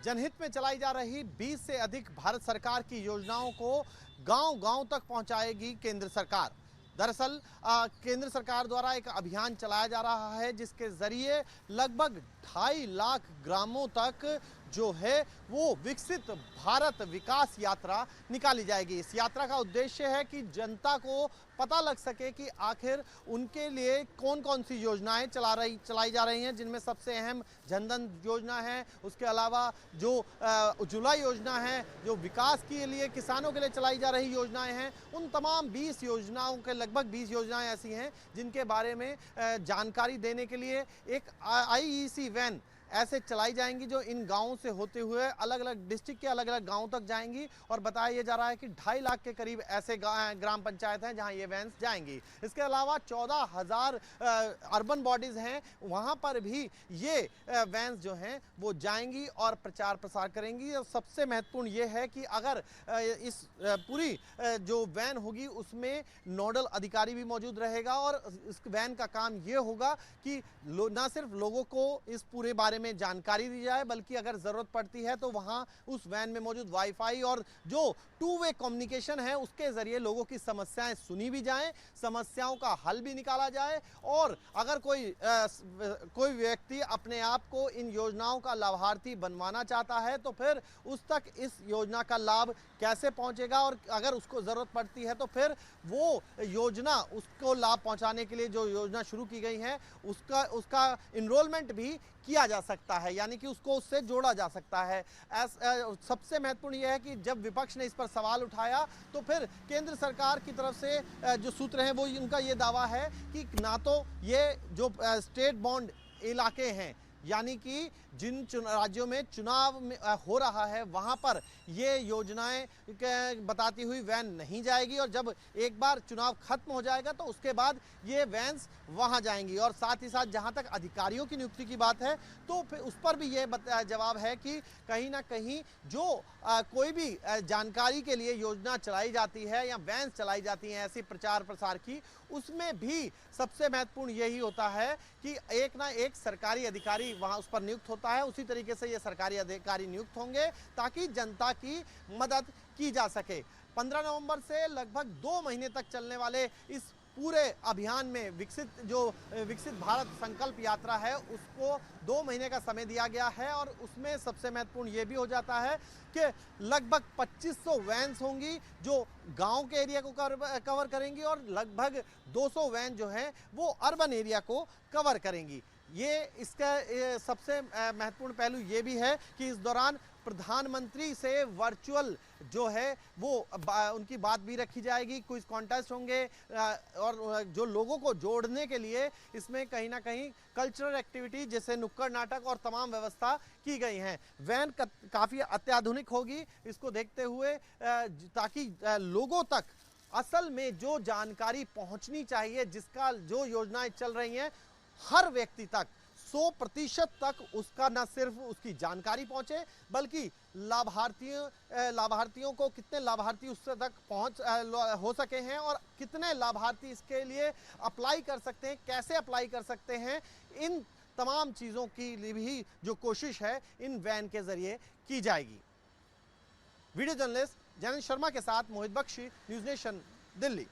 जनहित में चलाई जा रही 20 से अधिक भारत सरकार की योजनाओं को गांव-गांव तक पहुंचाएगी केंद्र सरकार। दरअसल केंद्र सरकार द्वारा एक अभियान चलाया जा रहा है जिसके जरिए लगभग 2.5 लाख ग्रामों तक जो है वो विकसित भारत विकास यात्रा निकाली जाएगी। इस यात्रा का उद्देश्य है कि जनता को पता लग सके कि आखिर उनके लिए कौन कौन सी योजनाएं चलाई जा रही हैं, जिनमें सबसे अहम जनधन योजना है। उसके अलावा जो उज्ज्वला योजना है, जो विकास के लिए किसानों के लिए चलाई जा रही योजनाएं हैं, उन तमाम 20 योजनाओं के लगभग 20 योजनाएं ऐसी हैं जिनके बारे में जानकारी देने के लिए एक आईईसी वैन ऐसे चलाई जाएंगी जो इन गांवों से होते हुए अलग अलग डिस्ट्रिक्ट के अलग अलग गांवों तक जाएंगी। और बताया जा रहा है कि 2.5 लाख के करीब ऐसे ग्राम पंचायत हैं जहां ये वैन्स जाएंगी। इसके अलावा 14,000 अर्बन बॉडीज हैं, वहां पर भी ये वैन्स जो हैं वो जाएंगी और प्रचार प्रसार करेंगी। और सबसे महत्वपूर्ण ये है कि अगर इस पूरी जो वैन होगी उसमें नोडल अधिकारी भी मौजूद रहेगा और इस वैन का काम ये होगा कि न सिर्फ लोगों को इस पूरे बारे में जानकारी दी जाए, बल्कि अगर जरूरत पड़ती है तो वहां उस वैन में मौजूद वाईफाई और जो टू वे कम्युनिकेशन है उसके जरिए लोगों की समस्याएं सुनी भी जाएं, समस्याओं का हल भी निकाला जाए। और अगर कोई व्यक्ति अपने आप को इन योजनाओं का लाभार्थी बनवाना चाहता है तो फिर उस तक इस योजना का लाभ कैसे पहुंचेगा, और अगर उसको जरूरत पड़ती है तो फिर वो योजना उसको लाभ पहुंचाने के लिए जो योजना शुरू की गई है उसका इनरोलमेंट भी किया जा सकता है, यानी कि उसको उससे जोड़ा जा सकता है। सबसे महत्वपूर्ण यह है कि जब विपक्ष ने इस पर सवाल उठाया तो फिर केंद्र सरकार की तरफ से जो सूत्र हैं वो उनका ये दावा है कि ना तो ये जो स्टेट बॉन्ड इलाके हैं, यानी कि जिन राज्यों में चुनाव हो रहा है वहां पर ये योजनाएं बताती हुई वैन नहीं जाएगी, और जब एक बार चुनाव खत्म हो जाएगा तो उसके बाद ये वैन्स वहां जाएंगी। और साथ ही साथ जहां तक अधिकारियों की नियुक्ति की बात है तो फिर उस पर भी ये जवाब है कि कहीं ना कहीं जो कोई भी जानकारी के लिए योजना चलाई जाती है या वैन्स चलाई जाती हैं ऐसी प्रचार प्रसार की, उसमें भी सबसे महत्वपूर्ण यही होता है कि एक ना एक सरकारी अधिकारी वहां उस पर नियुक्त होता है। उसी तरीके से ये सरकारी अधिकारी नियुक्त होंगे ताकि जनता की मदद की जा सके। 15 नवंबर से लगभग 2 महीने तक चलने वाले इस पूरे अभियान में विकसित भारत संकल्प यात्रा है उसको 2 महीने का समय दिया गया है। और उसमें सबसे महत्वपूर्ण ये भी हो जाता है कि लगभग 2500 वैन्स होंगी जो गांव के एरिया को कवर करेंगी और लगभग 200 वैन जो हैं वो अर्बन एरिया को कवर करेंगी। इसका सबसे महत्वपूर्ण पहलू ये भी है कि इस दौरान प्रधानमंत्री से वर्चुअल जो है वो उनकी बात भी रखी जाएगी, कुछ कॉन्टेस्ट होंगे और जो लोगों को जोड़ने के लिए इसमें कहीं ना कहीं कल्चरल एक्टिविटी जैसे नुक्कड़ नाटक और तमाम व्यवस्था की गई हैं। वैन काफ़ी अत्याधुनिक होगी इसको देखते हुए, ताकि लोगों तक असल में जो जानकारी पहुंचनी चाहिए, जिसका जो योजनाएं चल रही हैं हर व्यक्ति तक 100% तक उसका न सिर्फ उसकी जानकारी पहुंचे बल्कि लाभार्थियों को कितने लाभार्थी उससे तक पहुंच हो सके हैं और कितने लाभार्थी इसके लिए अप्लाई कर सकते हैं, कैसे अप्लाई कर सकते हैं, इन तमाम चीज़ों की भी जो कोशिश है इन वैन के जरिए की जाएगी। वीडियो जर्नलिस्ट जैन शर्मा के साथ मोहित बख्शी, न्यूज़ नेशन, दिल्ली।